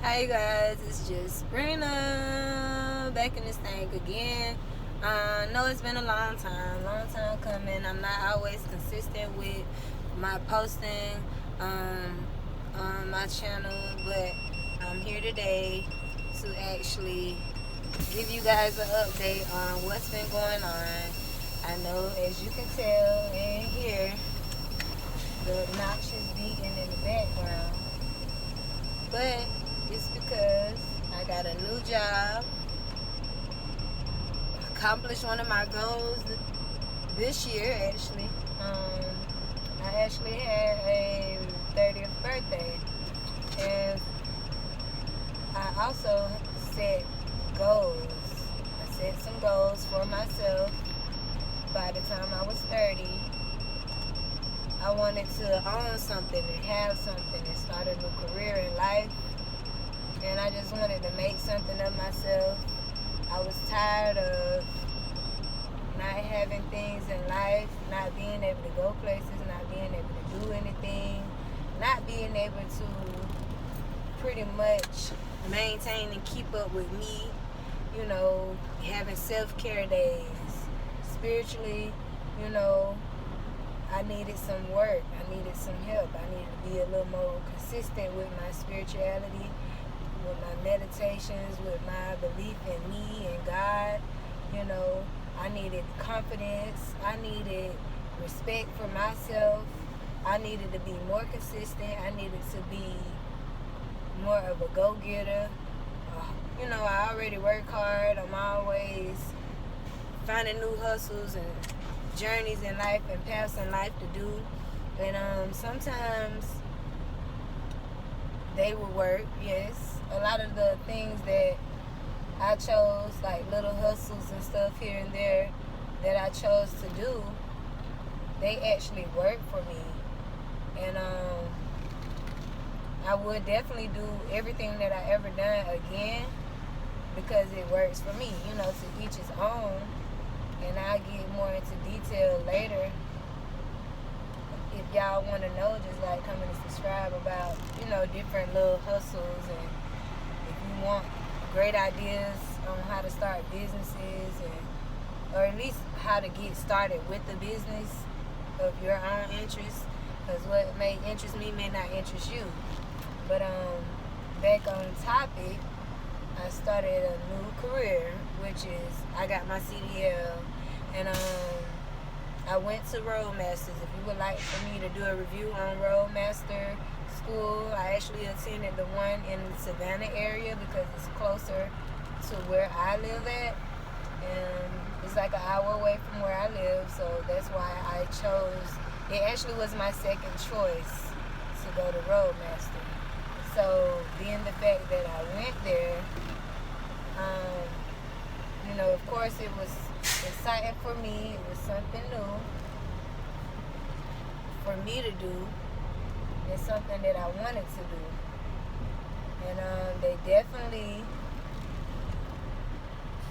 Hi guys, it's just Brina back in this thing again. No, it's been a long time coming. I'm not always consistent with my posting on my channel, but I'm here today to actually give you guys an update on what's been going on. I know, as you can tell and hear, the obnoxious beating in the background, but it's because I got a new job, accomplished one of my goals this year actually. I actually had a 30th birthday, and I also set goals. I set some goals for myself. By the time I was 30, I wanted to own something and have something and start a new career in life. And I just wanted to make something of myself. I was tired of not having things in life, not being able to go places, not being able to do anything, not being able to pretty much maintain and keep up with me, having self-care days. Spiritually, I needed some work. I needed some help. I needed to be a little more consistent with my spirituality, with my meditations, with my belief in me and God. I needed confidence. I needed respect for myself. I needed to be more consistent. I needed to be more of a go-getter. I already work hard. I'm always finding new hustles and journeys in life and paths in life to do. And sometimes they will work, yes. A lot of the things that I chose, like little hustles and stuff here and there that I chose to do, they actually work for me. And I would definitely do everything that I ever done again because it works for me, to each his own. And I'll get more into detail later. If y'all want to know, just like come and subscribe about, different little hustles, and if you want great ideas on how to start businesses, or at least how to get started with the business of your own interest, because what may interest me may not interest you. But back on topic, I started a new career, which is I got my CDL, and I went to Roadmasters. If you would like for me to do a review on Roadmaster school, I actually attended the one in the Savannah area because it's closer to where I live at, and it's like an hour away from where I live, so that's why I chose. It actually was my second choice to go to Roadmaster. So being the fact that I went there, of course it was exciting for me. It was something new for me to do. It's something that I wanted to do. And they definitely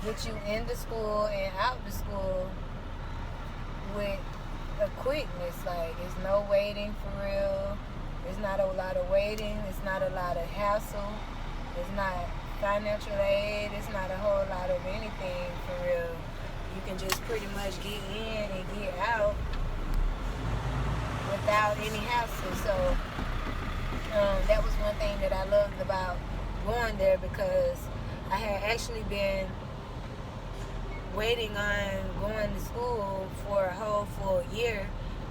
get you into school and out the school with a quickness. Like, it's no waiting for real. It's not a lot of waiting. It's not a lot of hassle. It's not financial aid. It's not a whole lot of anything for real. You can just pretty much get in and get out without any hassle. So that was one thing that I loved about going there, because I had actually been waiting on going to school for a whole full year,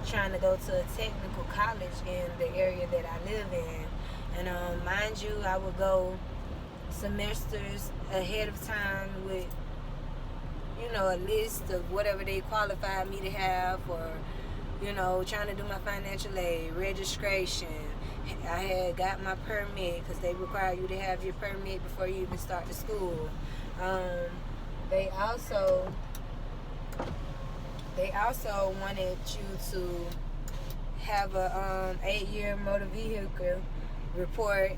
trying to go to a technical college in the area that I live in. And mind you, I would go semesters ahead of time with a list of whatever they qualified me to have, or trying to do my financial aid, registration. I had got my permit because they require you to have your permit before you even start the school. They also wanted you to have a 8-year motor vehicle report.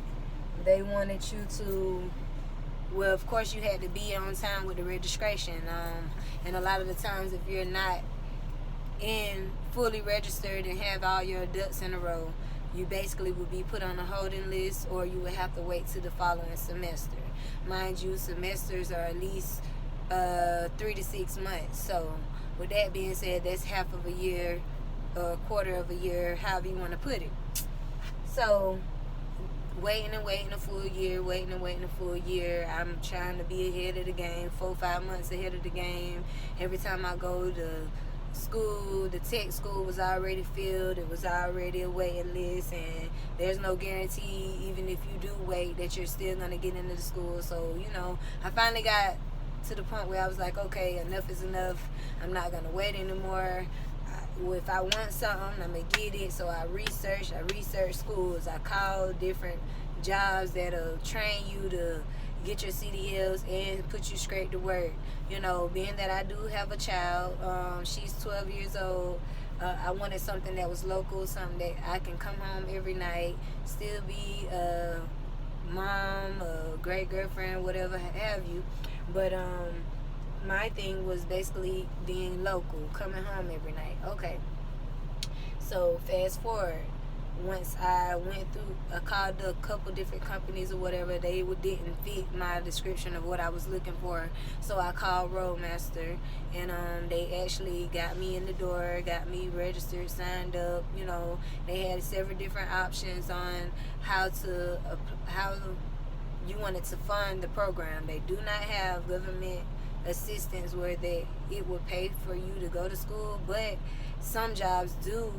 They wanted you to, well, of course you had to be on time with the registration. And a lot of the times, if you're not fully registered and have all your ducks in a row, you basically would be put on a holding list, or you would have to wait to the following semester. Mind you, semesters are at least 3 to 6 months. So with that being said, that's half of a year or a quarter of a year, however you want to put it. So waiting a full year, waiting a full year. I'm trying to be ahead of the game, 4-5 months ahead of the game. Every time I go to school, the tech school was already filled. It was already a waiting list, and there's no guarantee, even if you do wait, that you're still going to get into the school. So, I finally got to the point where I was like, okay, enough is enough. I'm not going to wait anymore. If I want something, I'm going to get it. So I researched schools. I called different jobs that'll train you to get your CDLs and put you straight to work. Being that I do have a child, she's 12 years old. I wanted something that was local, something that I can come home every night, still be a mom, a great girlfriend, whatever have you. But my thing was basically being local, coming home every night. Okay. So fast forward. Once I went through, I called a couple different companies or whatever. They didn't fit my description of what I was looking for. So I called Roadmaster, and they actually got me in the door, got me registered, signed up. They had several different options on how you wanted to fund the program. They do not have government assistance where it will pay for you to go to school, but some jobs do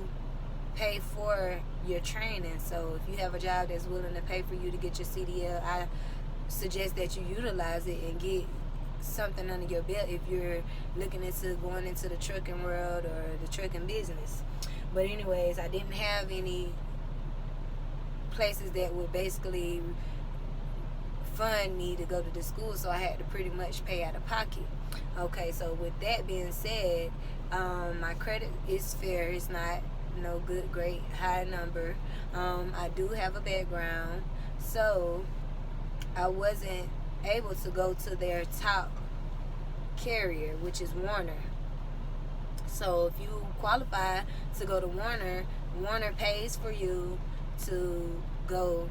pay for your training. So if you have a job that's willing to pay for you to get your CDL, I suggest that you utilize it and get something under your belt if you're looking into going into the trucking world or the trucking business. But anyways, I didn't have any places that would basically fund me to go to the school, so I had to pretty much pay out of pocket. Okay, so with that being said, my credit is fair. It's not no good, great, high number. I do have a background, so I wasn't able to go to their top carrier, which is Warner. So if you qualify to go to Warner pays for you to go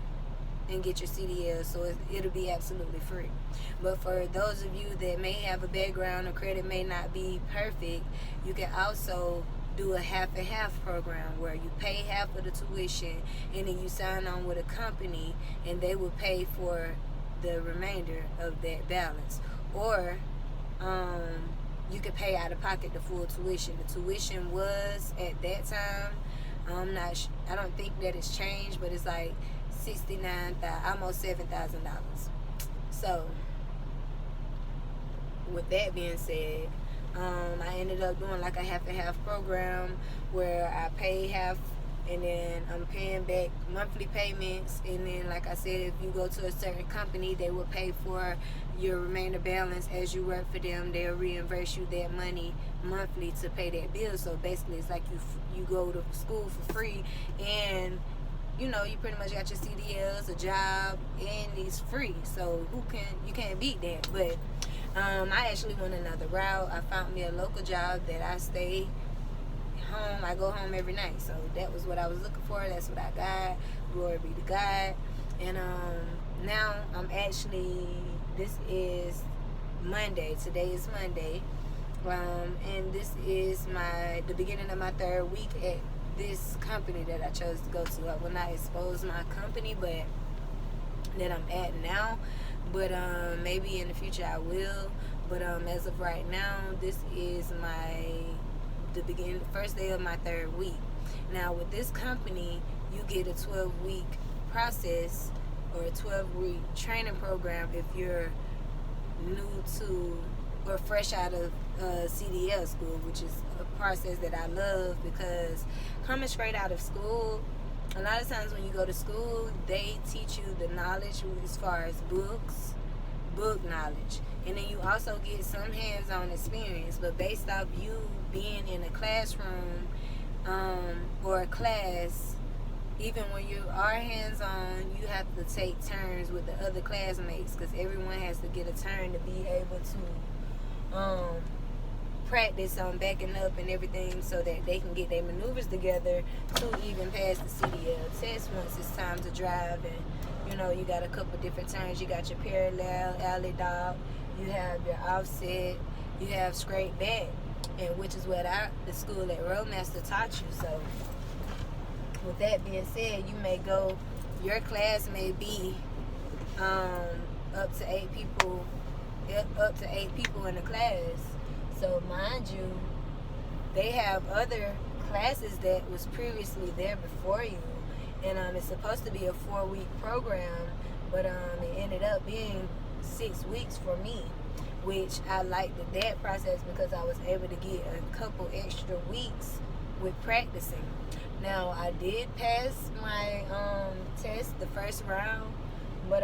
and get your CDL, so it'll be absolutely free. But for those of you that may have a background or credit may not be perfect, you can also do a half and half program where you pay half of the tuition and then you sign on with a company and they will pay for the remainder of that balance. Or you could pay out of pocket the full tuition. The tuition was at that time, I don't think that it's changed, but it's like almost $7,000. So with that being said, I ended up doing like a half and half program where I pay half and then I'm paying back monthly payments, and then like I said, if you go to a certain company, they will pay for your remainder balance. As you work for them, they'll reimburse you that money monthly to pay that bill. So basically it's like you go to school for free, and you pretty much got your CDLs, a job, and it's free. So you can't beat that. But I actually went another route. I found me a local job that I stay home. I go home every night. So that was what I was looking for. That's what I got. Glory be to God. And now I'm actually, this is Monday. Today is Monday. And this is the beginning of my 3rd week at this company that I chose to go to. I will not expose my company, but that I'm at now. But maybe in the future I will. But as of right now, this is the first day of my 3rd week. Now with this company, you get a 12-week process or a 12-week training program if you're new to or fresh out of CDL school, which is a process that I love, because coming straight out of school, a lot of times when you go to school, they teach you the knowledge as far as book knowledge, and then you also get some hands-on experience. But based off you being in a classroom or a class, even when you are hands-on, you have to take turns with the other classmates, because everyone has to get a turn to be able to practice on backing up and everything so that they can get their maneuvers together to even pass the CDL test once it's time to drive. And you got a couple different turns. You got your parallel, alley dog, you have your offset, you have straight back, and which is what the school at Roadmaster taught you. So with that being said, your class may be up to 8 people in the class. So mind you, they have other classes that was previously there before you, and it's supposed to be a 4-week program, but it ended up being 6 weeks for me, which I liked that process because I was able to get a couple extra weeks with practicing. Now I did pass my test the first round, but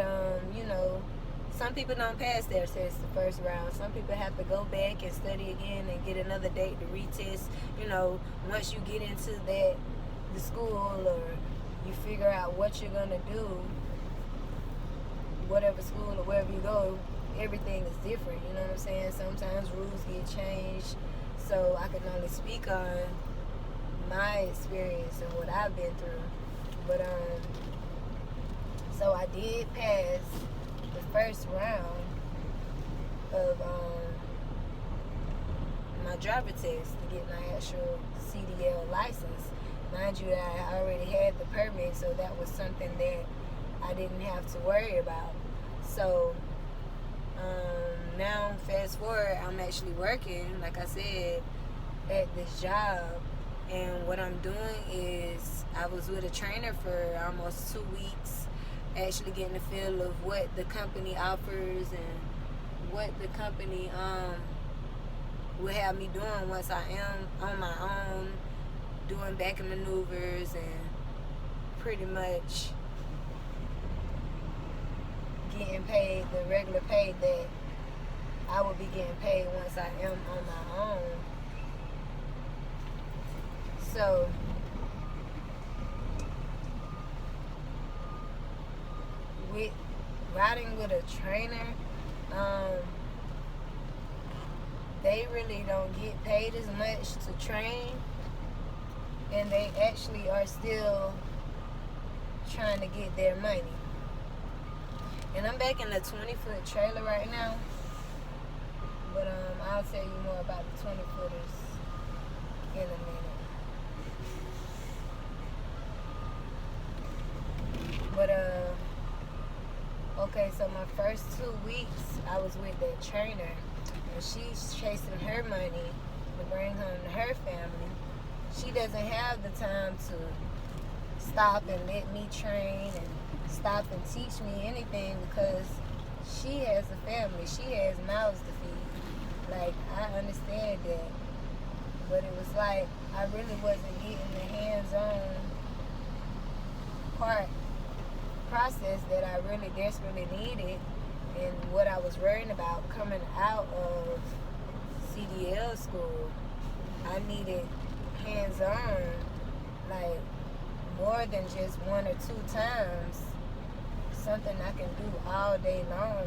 some people don't pass their test the first round. Some people have to go back and study again and get another date to retest. Once you get into the school, or you figure out what you're gonna do, whatever school or wherever you go, everything is different. You know what I'm saying? Sometimes rules get changed, so I can only speak on my experience and what I've been through. But so I did pass the first round of my driver test to get my actual CDL license. Mind you, I already had the permit, so that was something that I didn't have to worry about. So now fast forward, I'm actually working, like I said, at this job. And what I'm doing is I was with a trainer for almost 2 weeks, actually getting the feel of what the company offers and what the company will have me doing once I am on my own, doing backing maneuvers and pretty much getting paid the regular pay that I will be getting paid once I am on my own. So with riding with a trainer, they really don't get paid as much to train, and they actually are still trying to get their money. And I'm back in the 20-foot trailer right now, but I'll tell you more about the 20-footers in a minute. But okay, so my first 2 weeks I was with that trainer, and she's chasing her money to bring home to her family. She doesn't have the time to stop and let me train and stop and teach me anything because she has a family. She has mouths to feed. Like, I understand that. But it was like I really wasn't getting the hands-on process that I really desperately needed, and what I was worrying about coming out of CDL school. I needed hands-on, like more than just 1 or 2 times, something I can do all day long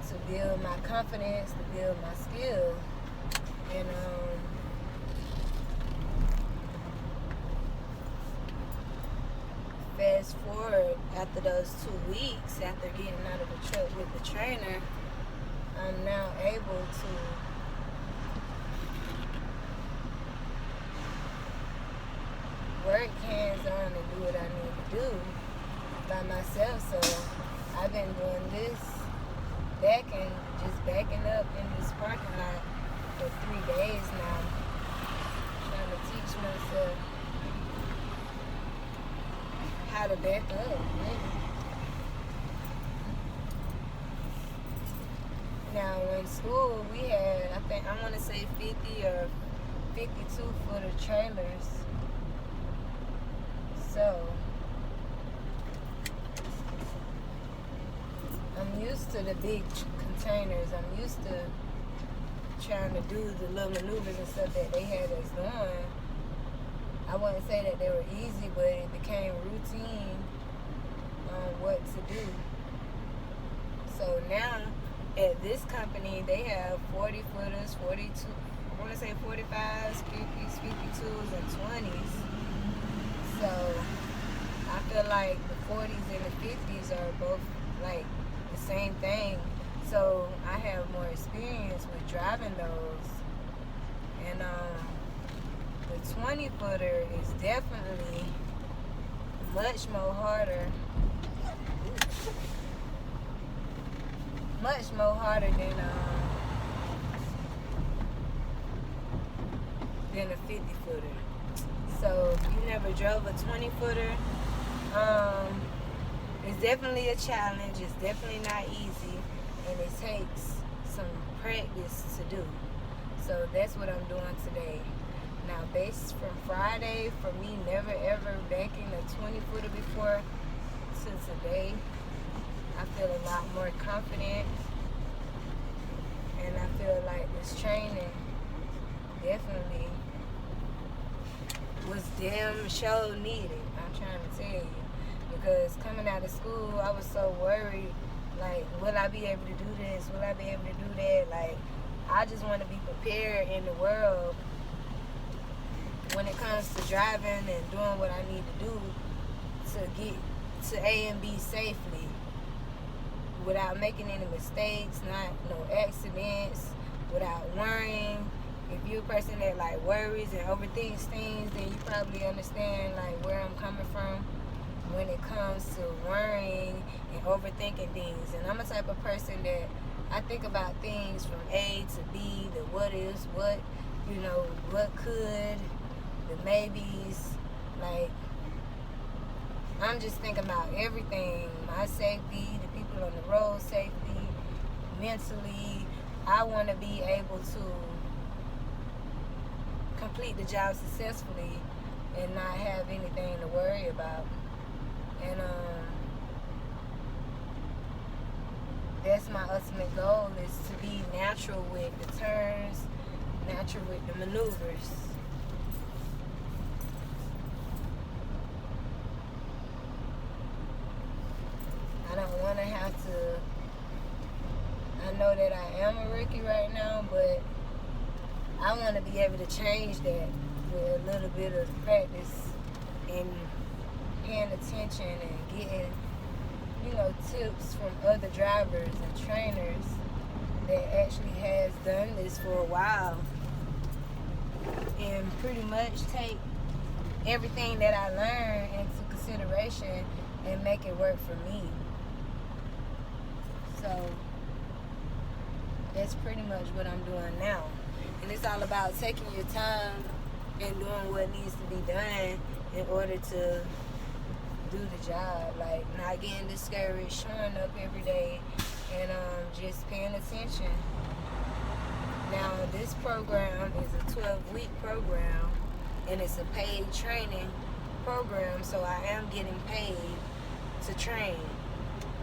to build my confidence, to build my skill. And fast forward, after those 2 weeks, after getting out of the truck with the trainer, I'm now able to work hands-on and do what I need to do by myself. So I've been doing this, just backing up in this parking lot for 3 days now, trying to teach myself how to back up, really. Now, in school, we had, I want to say 50 or 52-footer trailers. So, I'm used to the big containers. I'm used to trying to do the little maneuvers and stuff that they had us doing. I wouldn't say that they were easy, but it became routine on what to do. So now, at this company, they have 40-footers, 42, want to say 45s, 50s, 52s, and 20s. So I feel like the 40s and the 50s are both like the same thing. So I have more experience with driving those. And the 20-footer is definitely much more harder. Much more harder than a 50-footer. So if you never drove a 20-footer, it's definitely a challenge. It's definitely not easy, and it takes some practice to do. So that's what I'm doing today. Now, based from Friday, for me never ever backing a 20-footer before to today, I feel a lot more confident, and I feel like this training definitely was damn sure needed. I'm trying to tell you, because coming out of school, I was so worried, like, will I be able to do this? Will I be able to do that? Like, I just want to be prepared in the world when it comes to driving and doing what I need to do to get to A and B safely without making any mistakes, no accidents, without worrying. If you're a person that like worries and overthinks things, then you probably understand like where I'm coming from when it comes to worrying and overthinking things. And I'm a type of person that I think about things from A to B, the what is, what could, the maybes. Like, I'm just thinking about everything, my safety, the people on the road safety, mentally. I want to be able to complete the job successfully and not have anything to worry about. And that's my ultimate goal, is to be natural with the turns, natural with the maneuvers. I don't want to have to. I know that I am a rookie right now, but I want to be able to change that with a little bit of practice and paying attention and getting, tips from other drivers and trainers that actually has done this for a while, and pretty much take everything that I learned into consideration and make it work for me. So that's pretty much what I'm doing now. And it's all about taking your time and doing what needs to be done in order to do the job. Like, not getting discouraged, showing up every day, and just paying attention. Now, this program is a 12-week program, and it's a paid training program, so I am getting paid to train.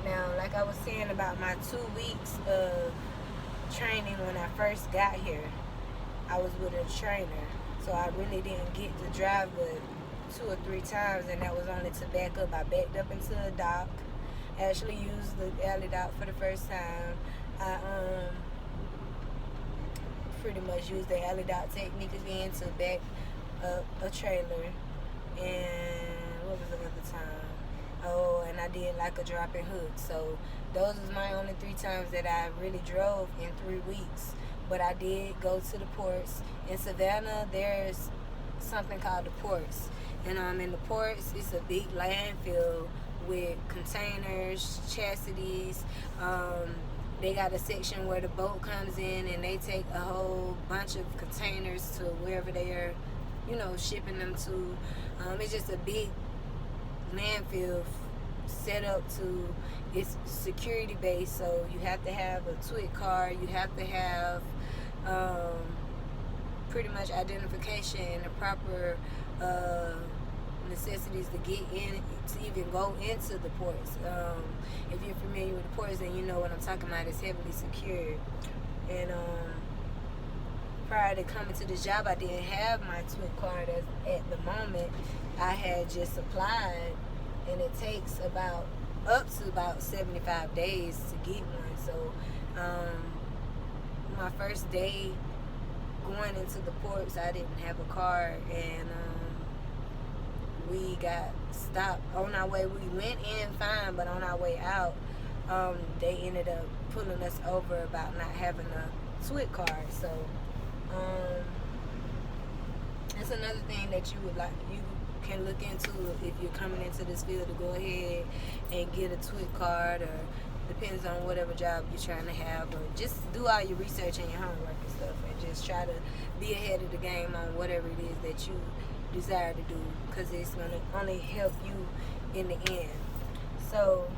Now, like I was saying about my 2 weeks of training when I first got here, I was with a trainer, so I really didn't get to drive but 2 or 3 times, and that was only to back up. I backed up into a dock, actually used the alley dock for the first time. I pretty much used the alley dock technique again to back up a trailer. And what was the other time? Oh, and I did like a dropping hook. So those was my only 3 times that I really drove in 3 weeks. But I did go to the ports. In Savannah, there's something called the ports. And in the ports, it's a big landfill with containers, chassities. They got a section where the boat comes in and they take a whole bunch of containers to wherever they are, shipping them to. It's just a big landfill set up to its security base. So you have to have a twit card. You have to have pretty much identification and the proper necessities to get in, to even go into the ports. If you're familiar with the ports, then you know what I'm talking about. It's heavily secured. And prior to coming to this job, I didn't have my twit card at the moment. I had just applied, and it takes up to about 75 days to get one. So my first day going into the ports, I didn't have a car, and we got stopped on our way. We went in fine, but on our way out, they ended up pulling us over about not having a SWIT card. So that's another thing that you can look into if you're coming into this field, to go ahead and get a SWIT card, or depends on whatever job you're trying to have, or just do all your research and your homework and stuff, and just try to be ahead of the game on whatever it is that you desire to do, because it's going to only help you in the end. So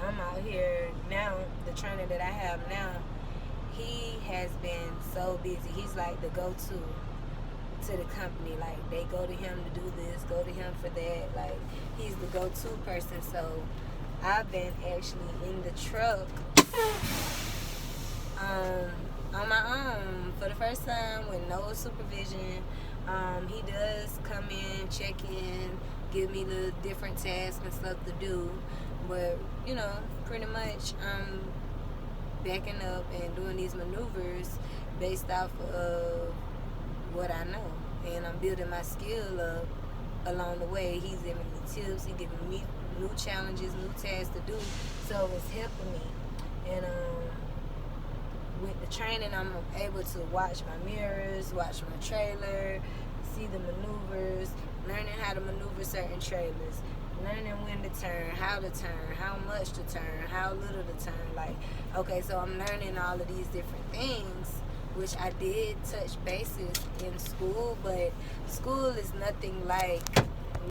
I'm out here now. The trainer that I have now, he has been so busy. He's like the go-to to the company. Like, they go to him to do this, go to him for that. Like, he's the go-to person. So I've been actually in the truck on my own for the first time with no supervision. He does come in, check in, give me the different tasks and stuff to do, but pretty much I'm backing up and doing these maneuvers based off of what I know, and I'm building my skill up along the way. He's giving me tips, he's giving me new challenges, new tasks to do, so it's helping me. And with the training, I'm able to watch my mirrors, watch my trailer, see the maneuvers, learning how to maneuver certain trailers, learning when to turn, how much to turn, how little to turn. Like, okay, so I'm learning all of these different things, which I did touch bases in school, but school is nothing like